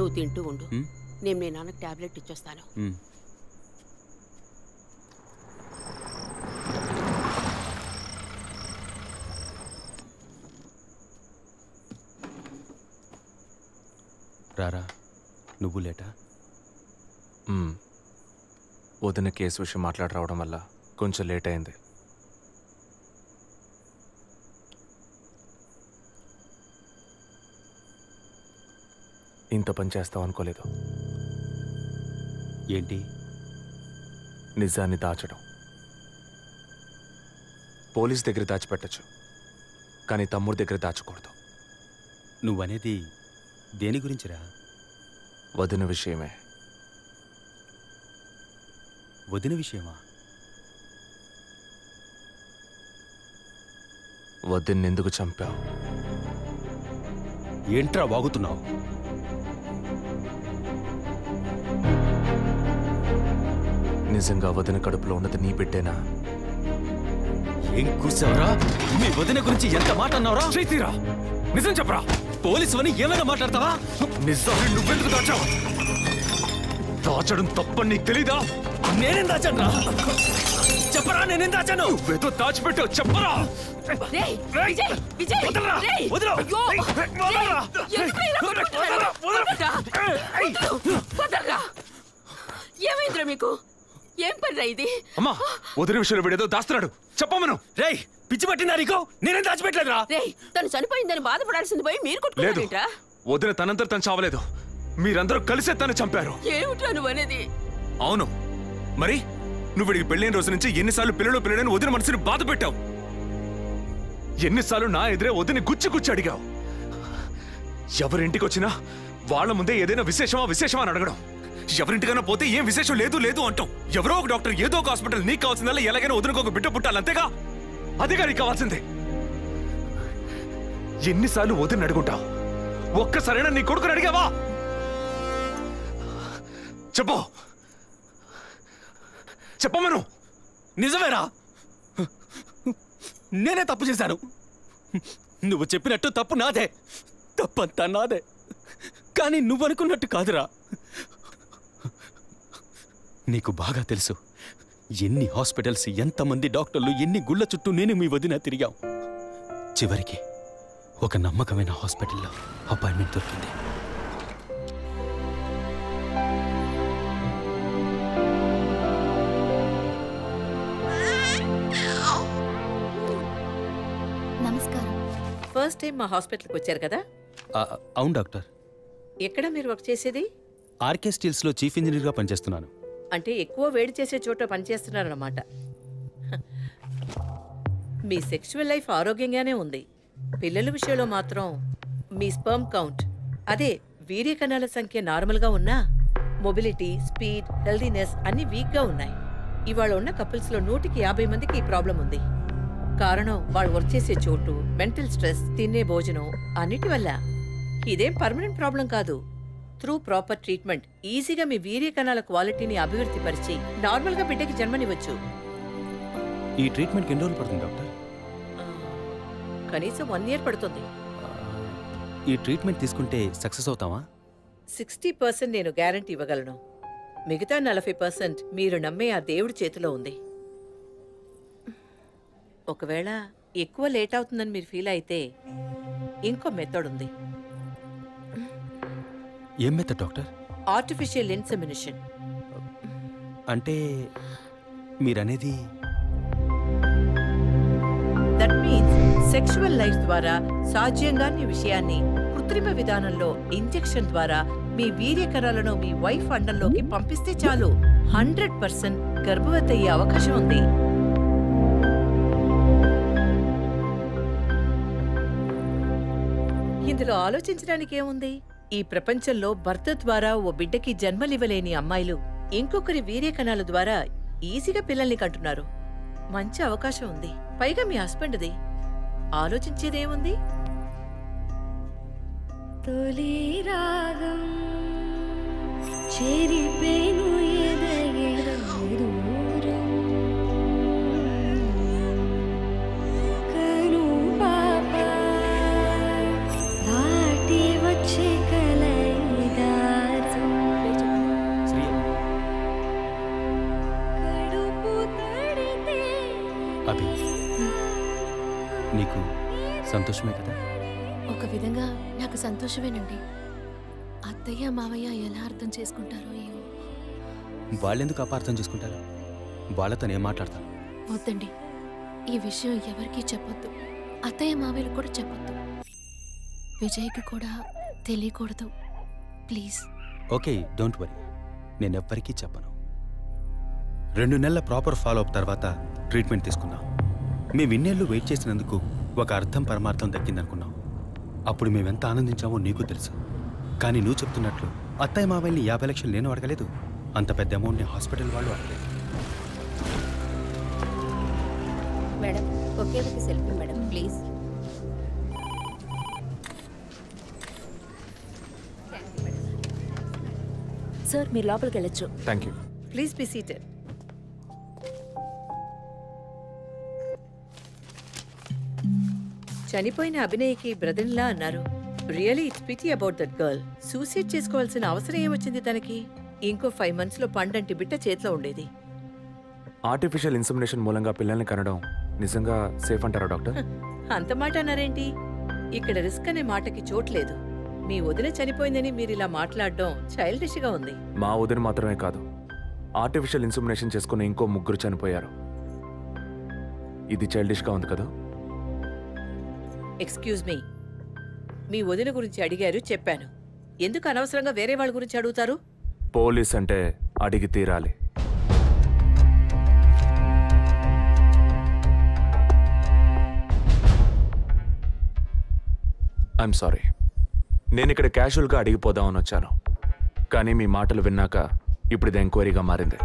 నువ్వు తింటూ ఉండు. నేను మీ నాన్నకు టాబ్లెట్ ఇచ్చొస్తాను. రారా, నువ్వు లేటా? వదిన కేసు విషయం మాట్లాడి రావడం వల్ల కొంచెం లేట్ అయింది. ఇంత పని చేస్తావు అనుకోలేదు. ఏంటి? నిజాన్ని దాచడం. పోలీస్ దగ్గర దాచిపెట్టచ్చు, కానీ తమ్ముడి దగ్గర దాచకూడదు. నువ్వనేది దేని గురించిరా? వదిన విషయమే. వదిన విషయమా? వదిన్ని ఎందుకు చంపావు? ఏంట్రా వాగుతున్నావు? నిజంగా వదిన కడుపులో ఉన్నది నీ బిడ్డేనా? ఏం కూర్చావరా? మీ వదిన గురించి ఎంత మాట అన్నావురా? చేతిరా, నిజం చెప్పరా. పోలీసు అని ఏమైనా మాట్లాడతావా? నిజాన్ని నువ్వెందుకు దాచావు? దాచడం తప్పని నీకు తెలీదా? నేనేం దాచాను రా? చెప్పరా, నేనేం దాచాను? నువ్వేదో దాచిపెట్టావు, చెప్పరా. ఏమైందిరా మీకు? ఏం పనిరా ఇది? అమ్మా, వదిన విషయంలో వీడేదో దాస్తున్నాడు, చెప్పమను. రేయ్, పిచ్చి పట్టిందా నీకు? నేనేం దాచిపెట్టలేదురా. రేయ్, తను చనిపోయిందని బాధపడాల్సింది పోయి మీరు కొట్టుకున్నారేంట్రా? వదిన తనంతా తను చావలేదు, మీరందరూ కలిసే తను చంపారు. ఏమిట్రా నువ్వనేది? అవును, మరి నువ్వు వీడికి పెళ్ళైన రోజు నుంచి ఎన్నిసార్లు పిల్లలని వదిన మనసుని బాధ పెట్టావు? ఎన్నిసార్లు నా ఎదురే వదిని గుచ్చి అడిగావు? ఎవరింటికి వచ్చినా వాళ్ళ ముందే ఏదైనా విశేషమా అని అడగడం. ఎవరింటికైనా పోతే ఏం విశేషం లేదు అంటాం. ఎవరో ఒక డాక్టర్, ఏదో ఒక హాస్పిటల్, నీకు కావాల్సిందల్లా ఎలాగైనా వదినకు ఒక బిడ్డ పుట్టాలి, అంతేగా? అదేగా నీకు కావాల్సిందే. ఎన్నిసార్లు వదిన అడుగుంటావు? ఒక్కసారైనా నీ కొడుకుని అడిగావా? చెప్పమను. నిజమేరా, నేనే తప్పు చేశాను. నువ్వు చెప్పినట్టు తప్పు నాదే, తప్పంతా నాదే. కానీ నువ్వనుకున్నట్టు కాదురా. నీకు బాగా తెలుసు ఎన్ని హాస్పిటల్స్, ఎంతమంది డాక్టర్లు, ఎన్ని గుళ్ళ చుట్టూ నేను మీ వదిన తిరిగాం. చివరికి ఒక నమ్మకమైన హాస్పిటల్లో అపాయింట్మెంట్ దొరికింది. నమస్కారం. ఫస్ట్ టైం మా హాస్పిటల్కి వచ్చారు కదా? అవును డాక్టర్. ఎక్కడ మీరు వర్క్ చేసేది? ఆర్కే స్టీల్స్లో చీఫ్ ఇంజనీర్గా పనిచేస్తున్నాను. అంటే ఎక్కువ వేడి చేసే చోట పనిచేస్తున్నారన్నమాట. మీ సెక్షువల్ లైఫ్ ఆరోగ్యంగానే ఉంది. పిల్లల విషయంలో మాత్రం మీ స్పర్మ్ కౌంట్, అదే వీర్య కణాల సంఖ్య నార్మల్గా ఉన్నా మొబిలిటీ, స్పీడ్, హెల్దీనెస్ అన్ని వీక్గా ఉన్నాయి. ఇవాళ ఉన్న కపుల్స్లో 150 మందికి ఈ ప్రాబ్లం ఉంది. కారణం వాళ్ళు వర్క్ చేసే చోటు, మెంటల్ స్ట్రెస్, తినే భోజనం అన్నిటి వల్ల. ఇదేం పర్మనెంట్ ప్రాబ్లం కాదు. త్రూ ప్రాపర్ ట్రీట్మెంట్ ఈజీగా మీ వీర్య కణాల క్వాలిటీని అభివృద్ధి పరిచి నార్మల్గా బిడ్డకి జన్మనివ్వచ్చు. ఈ ట్రీట్మెంట్కి ఎన్ని రోజులు పడుతుంది డాక్టర్? కనీసం 1 year పడుతుంది. ఈ ట్రీట్మెంట్ తీసుకుంటే సక్సెస్ అవుతావా? 60% నేను గ్యారంటీ ఇవ్వగలను. మిగతా 40% మీరు నమ్మే ఆ దేవుడి చేతిలో ఉంది. ఒకవేళ ఎక్కువ లేట్ అవుతుందని మీరు ఫీల్ అయితే ఇంకో మెథడ్ ఉంది. ఏం మెథడ్ డాక్టర్? Artificial insemination. అంటే మీరనేది? దట్ మీన్స్ సెక్షువల్ లైఫ్ ద్వారా సాధ్యంగాని విషయాన్ని కృత్రిమ విధానంలో ఇంజెక్షన్ ద్వారా మీ వీర్యకణాలను మీ వైఫ్ అండంలోకి పంపిస్తే చాలు 100% గర్భవతి అయ్యే అవకాశం ఉంది. ఇందులో ఆలోచించడానికి ఏముంది? ఈ ప్రపంచంలో భర్త ద్వారా ఓ బిడ్డకి జన్మలివ్వలేని అమ్మాయిలు ఇంకొకరి వీర్యకణాల ద్వారా ఈజీగా పిల్లల్ని కంటున్నారు. మంచి అవకాశం ఉంది. పైగా మీ హస్బెండ్ది. ఆలోచించేదేముంది? తొలి రాగం చెరిపేను ఎదగెదూరం కను పాప దాటి వచ్చే కలయిదా ఒక విధంగా నాకు సంతోషమేనండి. అత్తయ్య మావయ్య ఎలా అర్థం చేసుకుంటారో ఏమో. వాళ్ళెందుకు అపార్థం చేసుకుంటారు? వాళ్ళతో నేను మాట్లాడతాను. వద్దండి, ఈ విషయం ఎవరికీ చెప్పొద్దు. అత్తయ్య మావయ్యలు కూడా చెప్పొద్దు. విజయ్కి కూడా తెలియకూడదు, ప్లీజ్. ఓకే, డోంట్ వరీ, నేనెవ్వరికీ చెప్పను. 2 నెలల ప్రాపర్ ఫాలో అప్ తర్వాత ట్రీట్మెంట్ తీసుకున్నాం. మేము ఇన్నేళ్ళు వెయిట్ చేసినందుకు ఒక అర్థం పరమార్థం దక్కిందనుకున్నాం. అప్పుడు మేమెంత ఆనందించామో నీకు తెలుసు. కానీ నువ్వు చెప్తున్నట్లు అత్తయ్య మావయ్యని 50 లక్షలు నేను అడగలేదు, అంత పెద్ద అమౌంట్ని హాస్పిటల్ వాళ్ళు అడగలేదు. మేడం, ఒకే ఒక సెల్ఫీ మేడం, ప్లీజ్. సార్, మీరు లోపలికి వెళ్ళొచ్చు. Thank you. Please be seated. చనిపోయిన అభినయ్కి బ్రదర్లా అన్నారు. Really it's pity about that girl. Suicide చేసుకోవాల్సిన అవసరం ఏమొచ్చింది తనకి? ఇంకో 5 months లో పండంటి బిడ్డ చేతిలో ఉండేది. ఆర్టిఫిషియల్ ఇన్సెమినేషన్ మూలంగా పిల్లల్ని కనడం నిజంగా సేఫ్ అంటారా డాక్టర్? అంత మాట అన్నారేంటి? ఇక్కడ రిస్క్ అనే మాటకి చోట్లేదు. మీ వదిన చనిపోయిందని మీరు ఇలా మాట్లాడడం చైల్డిష్ గా ఉంది. మా వదిన మాత్రమే కాదు, ఆర్టిఫిషియల్ ఇన్సెమినేషన్ చేసుకున్న ఇంకో 3 చనిపోయారు. ఇది చైల్డిష్ గా ఉంది కదా? ఎక్స్క్యూజ్ మీ, మీ వదిన గురించి అడిగారు, చెప్పాను. ఎందుకు అనవసరంగా వేరే వాళ్ళ గురించి అడుగుతారు? పోలీస్ అంటే అడిగి తీరాలి. ఐఎమ్ సారీ, నేను ఇక్కడ క్యాజువల్గా అడిగిపోదామని వచ్చాను. కానీ మీ మాటలు విన్నాక ఇప్పుడు ఇది ఎంక్వైరీగా మారింది.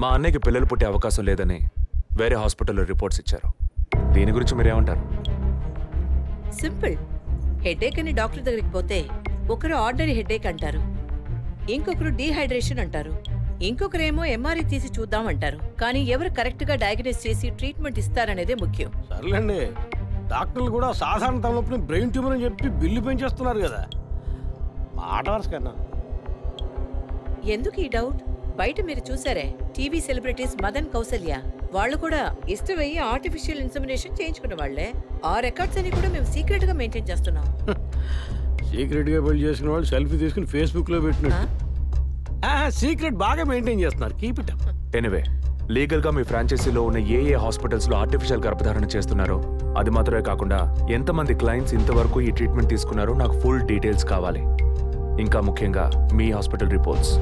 మా అన్నయ్యకి పిల్లలు పుట్టే అవకాశం లేదని వేరే హాస్పిటల్లో రిపోర్ట్స్ ఇచ్చారు. దీని గురించి మీరేమంటారు? సింపుల్. హెడేక్ అని డాక్టర్ దగ్గరికి పోతే ఒకరు ఆర్డినరీ హెడేక్ అంటారు, ఇంకొకరు డీహైడ్రేషన్ అంటారు, ఇంకొకరేమో ఎంఆర్ఐ తీసి చూద్దాం అంటారు. కానీ ఎవరు కరెక్ట్ గా డయాగ్నోస్ చేసి ట్రీట్మెంట్ ఇస్తారనేదే ముఖ్యం. సర్లేండి, డాక్టర్లు కూడా సాధారణ తలనొప్పిని బ్రెయిన్ ట్యూమర్ అని చెప్పి బిల్లు పెంచేస్తున్నారు కదా. మాట వరుస కన్నా. ఎందుకు ఈ డౌట్? బయట మీరు చూసారే, టీవీ సెలబ్రిటీస్ మదన్ కౌసల్య వాళ్ళు కూడా ఇష్టమయ్యి ఆర్టిఫిషియల్ ఇన్సెమినేషన్ చేయించుకున్న వాళ్లే. ఆ రికార్డ్స్ అని కూడా మేము సీక్రెట్ గా మెయింటైన్ చేస్తున్నాం. సీక్రెట్ గా బిల్డ్ చేసుకున్న వాళ్ళు సెల్ఫీ తీసుకుని ఫేస్బుక్ లో పెట్టినట్టు సీక్రెట్ బాగా మెయింటైన్ చేస్తున్నారు. Keep it up. Anyway, legal గా మీ ఫ్రాంచైజీలో ఉన్న ఏ హాస్పిటల్స్ లో ఆర్టిఫిషియల్ గర్భధారణ చేస్తున్నారో, అది మాత్రమే కాకుండా ఎంతమంది క్లయింట్స్ ఇంతవరకు ఈ ట్రీట్మెంట్ తీసుకున్నారో నాకు ఫుల్ డీటెయిల్స్ కావాలి. ఇంకా ముఖ్యంగా మీ హాస్పిటల్ రిపోర్ట్స్.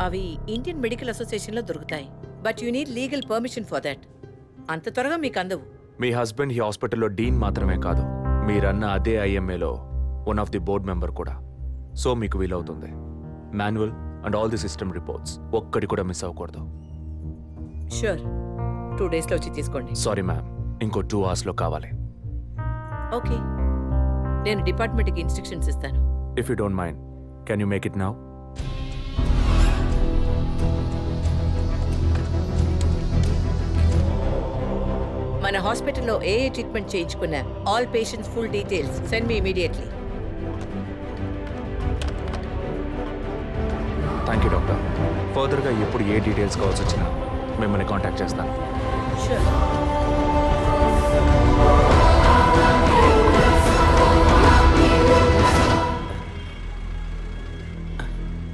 అవి ఇండియన్ మెడికల్ అసోసియేషన్ లో దొరుకుతాయి, but you need legal permission for that. అంత త్వరగా మీకు అందవు. మీ హస్బెండ్ ఈ హాస్పిటల్లో డీన్ మాత్రమే కాదు, మీరన్న అదే ఐఎంఏలో one of the board member కూడా. సో మీకు వీలవుతుంది. Manual and all the system reports ఒక్కటి కూడా మిస్ అవ్వకూడదు. షూర్, 2 days లో వచ్చి తీసుకోండి. సారీ మ్యామ్, ఇంకో 2 hours లో కావాలి. ఓకే, నేను డిపార్ట్మెంట్కి ఇన్స్ట్రక్షన్స్ ఇస్తాను. If you don't mind, can you make it now? మన హాస్పిటల్లో ఏ ట్రీట్మెంట్ చేయించుకున్నా all patients full details send me immediately. Thank you doctor. ఫర్దర్గా ఎప్పుడు ఏ డీటెయిల్స్ కావాల్సి వచ్చినా మిమ్మల్ని కాంటాక్ట్ చేస్తాను. షూర్.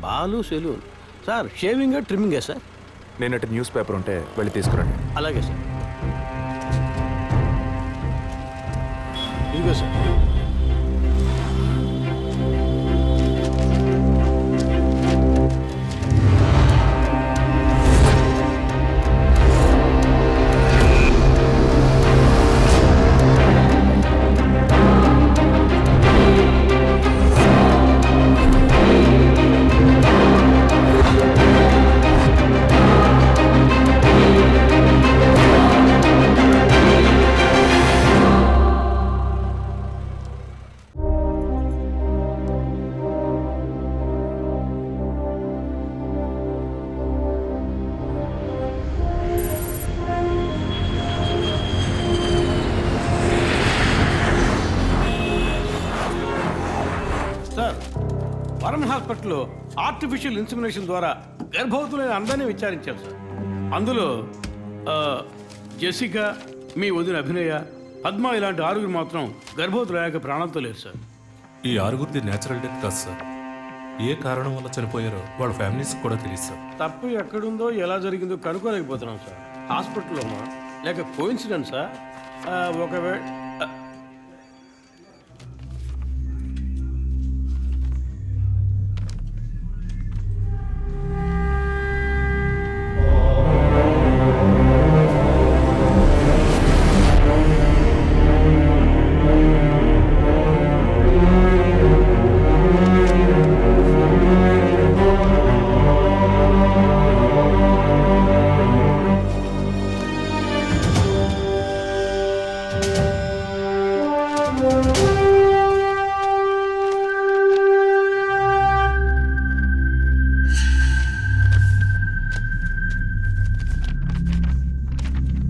పాలు సెలూన్ సార్, షేవింగ్ ట్రిమ్మింగే సార్? నేనటి న్యూస్ పేపర్ ఉంటే వెళ్ళి తీసుకురండి. అలాగే సార్. ఇదిగో సార్. హాస్పిటల్లో ఆర్టిఫిషియల్ ఇన్సెమినేషన్ ద్వారా గర్భవతులైన అందరినీ విచారించారు సార్. అందులో జెసికా, మీ వదిన అభినయ, పద్మ ఇలాంటి 6 మాత్రం గర్భవతులయ్యాక ప్రాణంతో లేరు సార్. ఈ 6 న్యాచురల్ డెత్ కాదు సార్. ఏ కారణం వల్ల చనిపోయారో వాళ్ళ ఫ్యామిలీస్ కూడా తెలియదు సార్. తప్పు ఎక్కడుందో ఎలా జరిగిందో కనుక్కోలేకపోతున్నాం సార్. హాస్పిటల్లోమా లేక కోఇన్సిడెన్సా? ఒకవేళ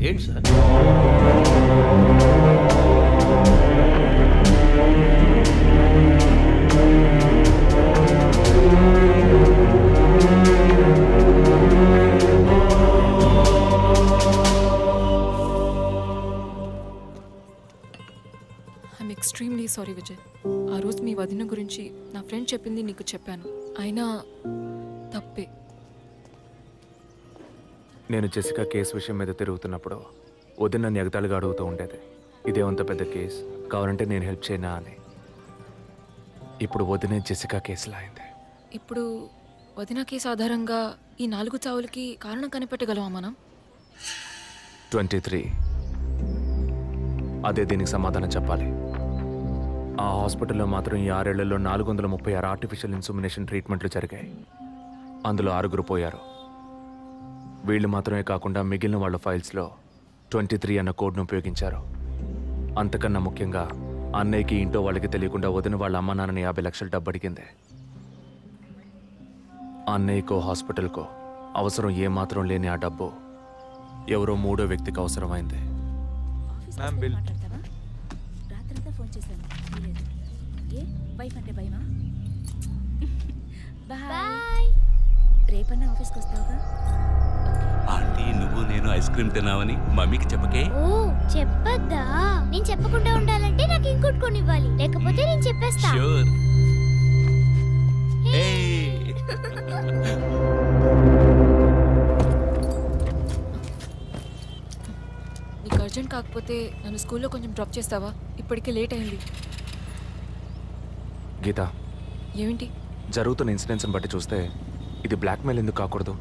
ఏంటి sir? I'm extremely sorry Vijay. ఆ రోజు మీ వదిన గురించి నా ఫ్రెండ్ చెప్పింది నీకు చెప్పాను. అయినా తప్పే. నేను జెసికా కేసు విషయం మీద తిరుగుతున్నప్పుడు వదిన నన్ను ఎగతాళిగా అడుగుతూ ఉండేది, ఇదేమంత పెద్ద కేసు, కావాలంటే నేను హెల్ప్ చేయనా అని. ఇప్పుడు వదినే జెసికా కేసులా అయింది. ఇప్పుడు వదిన కేసు ఆధారంగా ఈ 4 చావులకి కారణం కనిపెట్టగలమా మనం? 23. అదే దీనికి సమాధానం చెప్పాలి. ఆ హాస్పిటల్లో మాత్రం ఈ 6 ఏళ్లలో 436 ఆర్టిఫిషియల్ ఇన్సుమినేషన్ ట్రీట్మెంట్లు జరిగాయి. అందులో 6 పోయారు. వీళ్ళు మాత్రమే కాకుండా మిగిలిన వాళ్ళ ఫైల్స్లో 23 అన్న కోడ్ను ఉపయోగించారు. అంతకన్నా ముఖ్యంగా అన్నయ్యకి ఇంట్లో వాళ్ళకి తెలియకుండా వదిన వాళ్ళ అమ్మ నాన్నని 50 లక్షలు డబ్బు అడిగింది. అన్నయ్యకో హాస్పిటల్కో అవసరం ఏమాత్రం లేని ఆ డబ్బు ఎవరో 3వ వ్యక్తికి అవసరమైంది. రాత్రంతా ఫోన్ చేశాను. ఏ వైఫ్ అంటే భయమా? బాయ్. రేపన్నా ఆఫీస్కి వస్తావుగా? ఆంటీ, నువ్వు నేను ఐస్ క్రీమ్ తిన్నావని మమ్మీకి చెప్పకే. ఓ చెప్పద్దా? నేను చెప్పకుండా ఉండాలంటే నాకు ఇంకోటి కొనివ్వాలి, లేకపోతే నేను చెప్పేస్తా. ష్యూర్. నీకు అర్జెంట్ కాకపోతే నన్ను స్కూల్లో కొంచెం డ్రాప్ చేస్తావా? ఇప్పటికే లేట్ అయింది. గీత, ఏమిటి జరుగుతున్న ఇన్సిడెంట్స్ని బట్టి చూస్తే ఇది బ్లాక్మెయిల్ ఎందుకు కాకూడదు?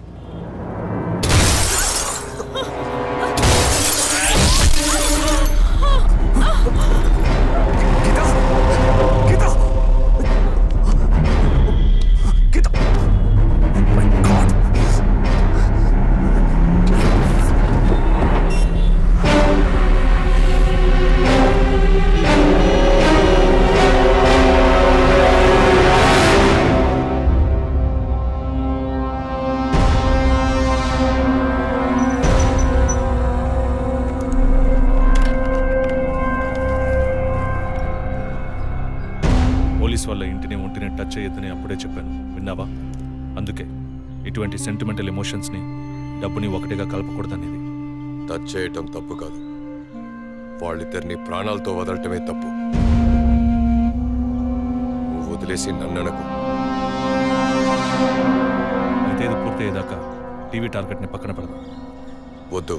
వాళ్ళ ఇంటిని ఒంటిని టచ్ చేయొద్దని అప్పుడే చెప్పాను, విన్నావా? అందుకే ఇటువంటి సెంటిమెంటల్ ఎమోషన్స్ని డబ్బుని ఒకటిగా కలపకూడదనేది. టచ్ చేయటం తప్పు కాదు, వాళ్ళిద్దరిని ప్రాణాలతో వదలటమే తప్పు. నువ్వు వదిలేసి నన్ననకు. అయితే ఇది పూర్తయ్యేదాకా టీవీ టార్గెట్ని పక్కన పెడదాం. వద్దు,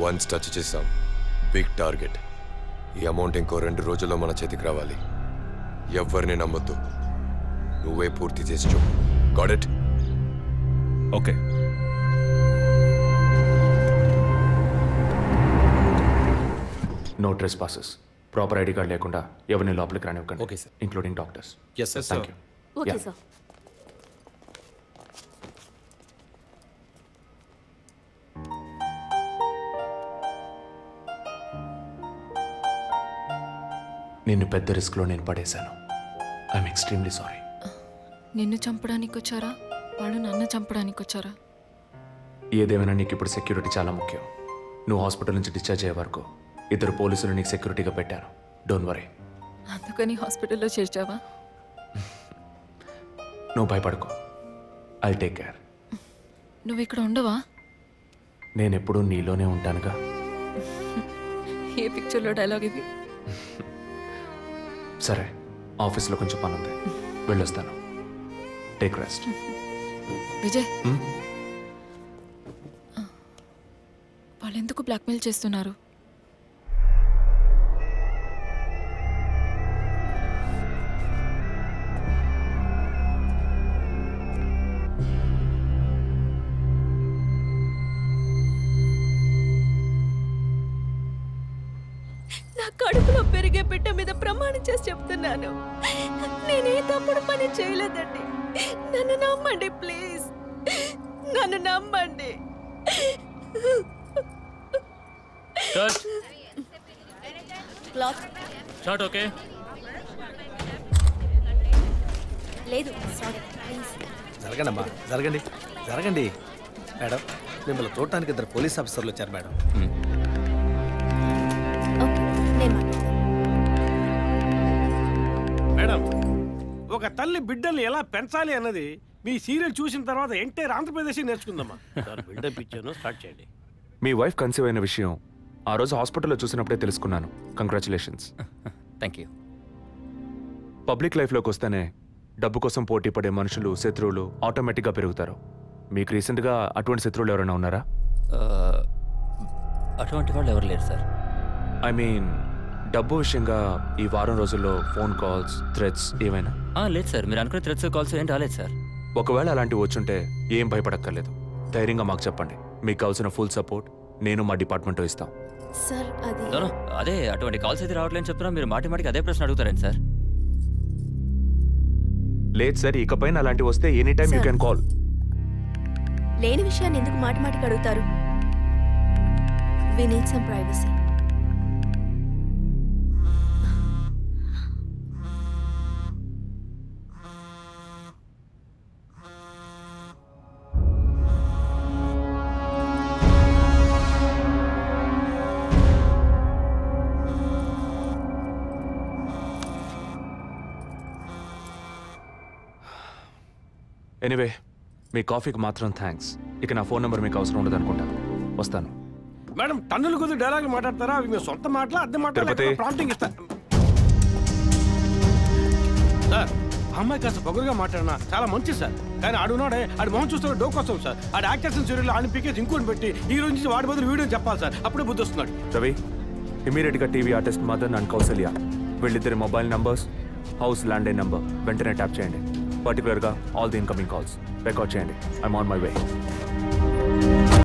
వన్స్ టచ్ చేసాం, బిగ్ టార్గెట్. ఈ అమౌంట్ ఇంకో 2 రోజుల్లో మన చేతికి రావాలి. ఎవరిని నమ్మొద్దు, నువ్వే పూర్తి చేసి చెప్పు. Got it? Okay. No trespasses. Proper ID card లేకుండా ఎవరిని లోపలికి రానివ్వకండి. Okay sir. Including doctors. Yes sir. Thank you. Okay sir. నిన్ను పెద్ద రిస్క్లో నేను పడేశాను. I'm extremely sorry. నిన్ను చంపడానికి వచ్చారా, వాళ్ళు నన్ను చంపడానికి వచ్చారా? ఏదేమైనా నీకు ఇప్పుడు సెక్యూరిటీ చాలా ముఖ్యం. నువ్వు హాస్పిటల్ నుంచి డిశ్చార్జ్ అయ్యే వరకు 2 పోలీసులు నీకు సెక్యూరిటీగా పెట్టాను. Don't worry. అందుకని హాస్పిటల్లో చేర్చావా? నువ్వు భయపడకు, ఐ టేక్ కేర్. నువ్వు ఇక్కడ ఉండవా? నేను ఎప్పుడూ నీలోనే ఉంటానుగా. ఏ పిక్చర్లో డైలాగ్ ఇది? సరే, ఆఫీస్లో కొంచెం పని ఉంది, వెళ్ళొస్తాను. Take rest. విజయ్, వాళ్ళు ఎందుకు బ్లాక్మెయిల్ చేస్తున్నారు? నా కడుపులో పెరిగే బిడ్డ మీద ప్రమాణం చేసి చెప్తున్నాను, నేనే తప్పుడు పని చేయలేదండి. నన్ను నమ్మండి ప్లీజ్, నన్ను నమ్మండి. Shot okay? లేదు సారీ ప్లీజ్. జరగండి అమ్మా, జరగండి జరగండి. మేడం, మిమ్మల్ని చూడటానికి 2 పోలీస్ ఆఫీసర్లు వచ్చారు మేడం. మేడం, ఒక తల్లి బిడ్డల్ని ఎలా పెంచాలి అన్నది మీ సీరియల్ చూసిన తర్వాత ఎంటైర్ ఆంధ్రప్రదేశ్ నేర్చుకుందామా. బిల్డప్ ఇచ్చాను, స్టార్ట్ చేయండి. మీ వైఫ్ కన్సీవ్ అయిన విషయం ఆ రోజు హాస్పిటల్లో చూసినప్పుడే తెలుసుకున్నాను. కంగ్రాచులేషన్స్. Thank you. పబ్లిక్ లైఫ్లోకి వస్తేనే డబ్బు కోసం పోటీ పడే మనుషులు, శత్రువులు ఆటోమేటిక్గా పెరుగుతారు. మీకు రీసెంట్గా అటువంటి శత్రువులు ఎవరైనా ఉన్నారా? అటువంటి వాళ్ళు ఎవరు లేరు సార్. ఐ మీన్ డబ్బు విషయంగా ఈ వారం రోజుల్లో ఫోన్ కాల్స్, థ్రెట్స్ ఏమైనా? లేదు సార్, మీరు అనుకునే థ్రెట్స్ కాల్స్ ఏం రాలేదు సార్. ఒకవేళ అలాంటివి వచ్చుంటే ఏం భయపడక్కర్లేదు, ధైర్యంగా మాకు చెప్పండి. మీకు కావాల్సిన ఫుల్ సపోర్ట్ నేను మా డిపార్ట్మెంట్ ఇస్తాం. సార్ అది అదే అటువంటి కాల్స్ అయితే రావట్లేని చెప్తున్నా, మీరు మాటిమాటికి అదే ప్రశ్న అడుగుతారండి సార్. లేదు సార్, ఇకపైన అలాంటివి వస్తే any time you can call. లేని విషయాన్ని ఎందుకు మాటిమాటికి అడుగుతారు? We need some privacy. Anyway, మీ కాఫీకి మాత్రం థ్యాంక్స్. ఇక నా ఫోన్ నెంబర్ మీకు అవసరం ఉండదు అనుకుంటాను. వస్తాను. మేడం, టన్నులు కొద్ది డైలాగులు మాట్లాడతారా? అవి మీ సొంత మాటలా, అద్దె మాటలా? ప్రాంప్టింగ్ ఇస్తా సార్. అమ్మాయి కాస్త పొగరుగా మాట్లాడినా చాలా మంచిది సార్. కానీ ఆడున్నాడే, ఆడి మొహం చూస్తే డోకొస్తాం సార్. ఆడి యాక్టర్స్ సీరియల్ ఆడిని పీకేసి ఇంకోటి పెట్టి ఈ రోజు నుంచి వాడి బదులు వీడియో చెప్పాలి సార్. అప్పుడే బుద్ధి వస్తున్నాడు. రవి, ఇమీడియట్గా TV artist Madan and Kausalya వీళ్ళిద్దరి mobile numbers, house landline number వెంటనే ట్యాప్ చేయండి. పర్టికులర్గా all the incoming calls record చేయండి. I'm on my way.